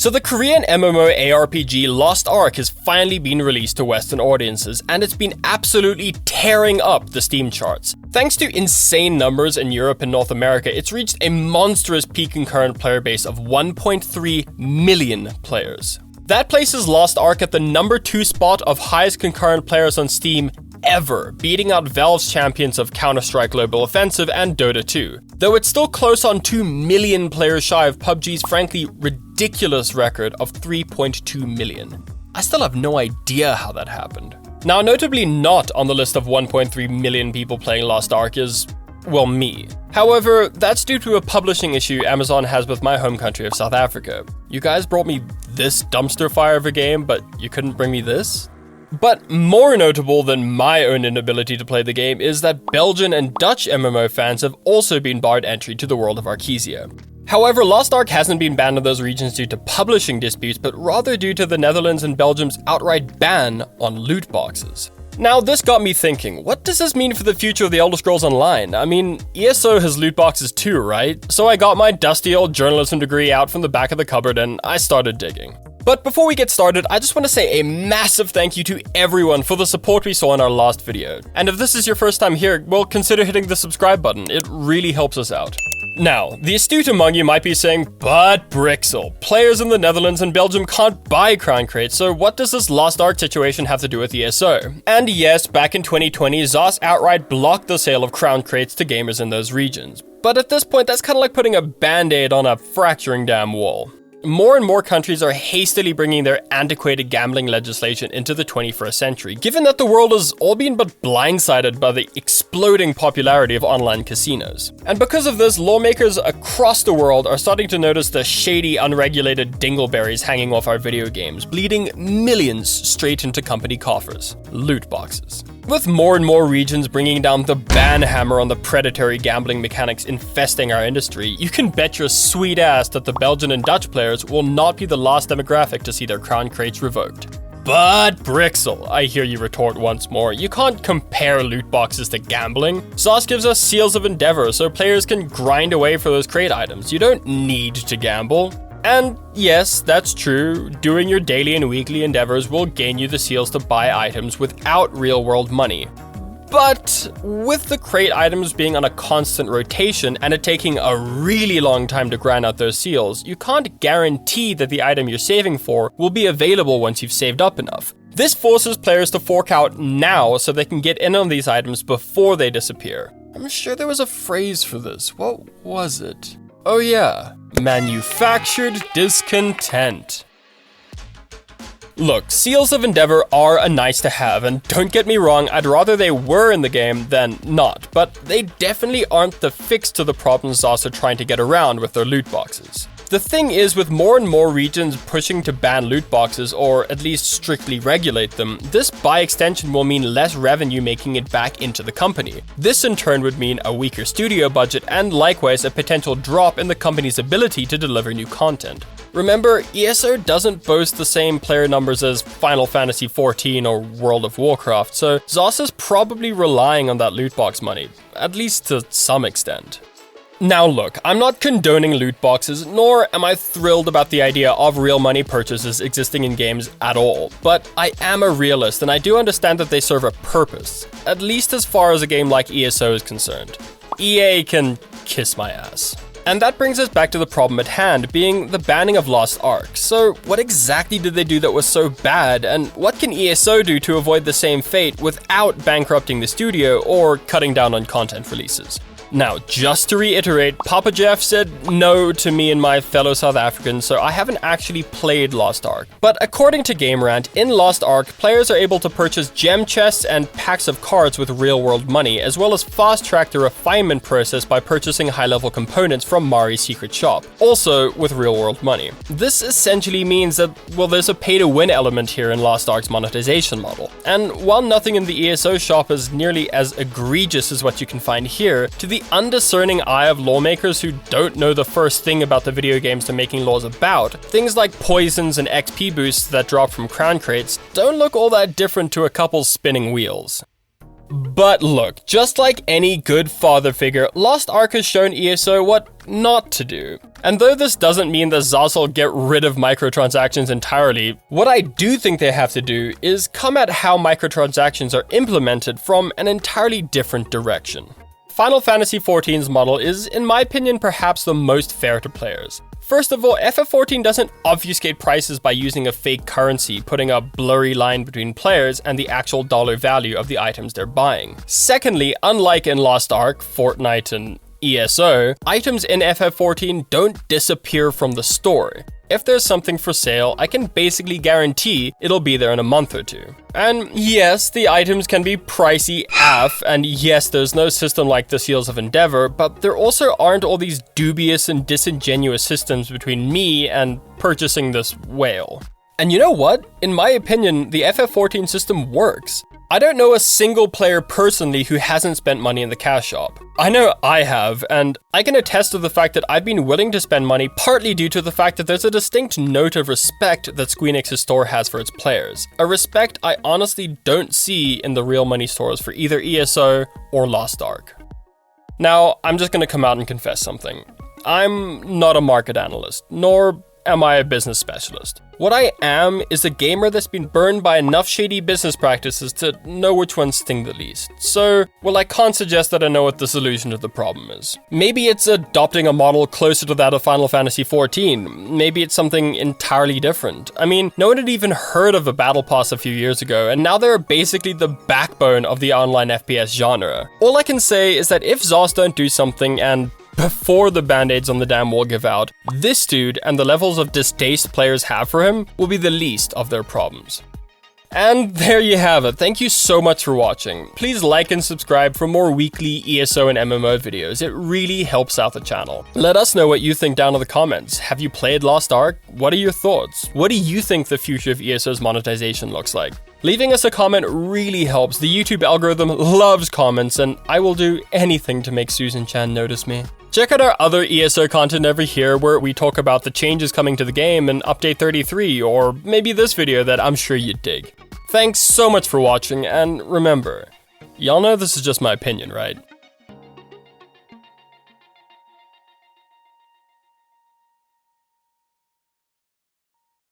So the Korean MMO ARPG Lost Ark has finally been released to Western audiences, and it's been absolutely tearing up the Steam charts. Thanks to insane numbers in Europe and North America, it's reached a monstrous peak concurrent player base of 1.3 million players. That places Lost Ark at the number 2 spot of highest concurrent players on Steam ever, beating out Valve's champions of Counter-Strike Global Offensive and Dota 2. Though it's still close on 2 million players shy of PUBG's frankly ridiculous record of 3.2 million. I still have no idea how that happened. Now, notably not on the list of 1.3 million people playing Lost Ark is, well, me. However, that's due to a publishing issue Amazon has with my home country of South Africa. You guys brought me this dumpster fire of a game, but you couldn't bring me this? But more notable than my own inability to play the game is that Belgian and Dutch MMO fans have also been barred entry to the world of Arkesia. However, Lost Ark hasn't been banned in those regions due to publishing disputes, but rather due to the Netherlands and Belgium's outright ban on loot boxes. Now, this got me thinking, what does this mean for the future of the Elder Scrolls Online? I mean, ESO has loot boxes too, right? So I got my dusty old journalism degree out from the back of the cupboard and I started digging. But before we get started, I just want to say a massive thank you to everyone for the support we saw in our last video. And if this is your first time here, well, consider hitting the subscribe button. It really helps us out. Now, the astute among you might be saying, but Brixel, players in the Netherlands and Belgium can't buy crown crates, so what does this Lost Ark situation have to do with ESO? And yes, back in 2020, ZOS outright blocked the sale of crown crates to gamers in those regions. But at this point, that's kind of like putting a band-aid on a fracturing damn wall. More and more countries are hastily bringing their antiquated gambling legislation into the 21st century, given that the world has all been but blindsided by the exploding popularity of online casinos. And because of this, lawmakers across the world are starting to notice the shady, unregulated dingleberries hanging off our video games, bleeding millions straight into company coffers. Loot boxes. With more and more regions bringing down the ban hammer on the predatory gambling mechanics infesting our industry, you can bet your sweet ass that the Belgian and Dutch players will not be the last demographic to see their crown crates revoked. But Brixel, I hear you retort once more, you can't compare loot boxes to gambling. ZOS gives us Seals of Endeavor so players can grind away for those crate items. You don't need to gamble. And yes, that's true, doing your daily and weekly endeavors will gain you the seals to buy items without real-world money. But with the crate items being on a constant rotation and it taking a really long time to grind out those seals, you can't guarantee that the item you're saving for will be available once you've saved up enough. This forces players to fork out now so they can get in on these items before they disappear. I'm sure there was a phrase for this. What was it? Oh yeah, manufactured discontent. Look, Seals of Endeavor are a nice to have, and don't get me wrong, I'd rather they were in the game than not, but they definitely aren't the fix to the problems ZOS are trying to get around with their loot boxes. The thing is, with more and more regions pushing to ban loot boxes, or at least strictly regulate them, this by extension will mean less revenue making it back into the company. This in turn would mean a weaker studio budget and likewise a potential drop in the company's ability to deliver new content. Remember, ESO doesn't boast the same player numbers as Final Fantasy XIV or World of Warcraft, so ZOS is probably relying on that loot box money, at least to some extent. Now look, I'm not condoning loot boxes, nor am I thrilled about the idea of real money purchases existing in games at all, but I am a realist and I do understand that they serve a purpose, at least as far as a game like ESO is concerned. EA can kiss my ass. And that brings us back to the problem at hand, being the banning of Lost Ark. So what exactly did they do that was so bad, and what can ESO do to avoid the same fate without bankrupting the studio or cutting down on content releases? Now, just to reiterate, Papa Jeff said no to me and my fellow South Africans, so I haven't actually played Lost Ark. But according to Game Rant, in Lost Ark, players are able to purchase gem chests and packs of cards with real-world money, as well as fast-track the refinement process by purchasing high-level components from Mari's secret shop, also with real-world money. This essentially means that, well, there's a pay-to-win element here in Lost Ark's monetization model. And while nothing in the ESO shop is nearly as egregious as what you can find here, to the undiscerning eye of lawmakers who don't know the first thing about the video games they're making laws about, things like poisons and XP boosts that drop from crown crates don't look all that different to a couple spinning wheels. But look, just like any good father figure, Lost Ark has shown ESO what not to do. And though this doesn't mean that ZOS will get rid of microtransactions entirely, what I do think they have to do is come at how microtransactions are implemented from an entirely different direction. Final Fantasy XIV's model is, in my opinion, perhaps the most fair to players. First of all, FF14 doesn't obfuscate prices by using a fake currency, putting a blurry line between players and the actual dollar value of the items they're buying. Secondly, unlike in Lost Ark, Fortnite, and ESO, items in FF14 don't disappear from the store. If there's something for sale, I can basically guarantee it'll be there in a month or two. And yes, the items can be pricey AF, and yes, there's no system like the Seals of Endeavor, but there also aren't all these dubious and disingenuous systems between me and purchasing this whale. And you know what? In my opinion, the FF14 system works. I don't know a single player personally who hasn't spent money in the cash shop. I know I have, and I can attest to the fact that I've been willing to spend money partly due to the fact that there's a distinct note of respect that Squeenix's store has for its players. A respect I honestly don't see in the real money stores for either ESO or Lost Ark. Now, I'm just gonna come out and confess something. I'm not a market analyst, nor am I a business specialist. What I am is a gamer that's been burned by enough shady business practices to know which ones sting the least. So, well, I can't suggest that I know what the solution to the problem is. Maybe it's adopting a model closer to that of Final Fantasy XIV. Maybe it's something entirely different. I mean, no one had even heard of a battle pass a few years ago, and now they're basically the backbone of the online FPS genre. All I can say is that if ZOS don't do something, and before the band-aids on the damn wall give out, this dude and the levels of distaste players have for him will be the least of their problems. And there you have it. Thank you so much for watching. Please like and subscribe for more weekly ESO and MMO videos. It really helps out the channel. Let us know what you think down in the comments. Have you played Lost Ark? What are your thoughts? What do you think the future of ESO's monetization looks like? Leaving us a comment really helps. The YouTube algorithm loves comments, and I will do anything to make Susan Chan notice me. Check out our other ESO content over here where we talk about the changes coming to the game in Update 33, or maybe this video that I'm sure you'd dig. Thanks so much for watching, and remember, y'all know this is just my opinion, right?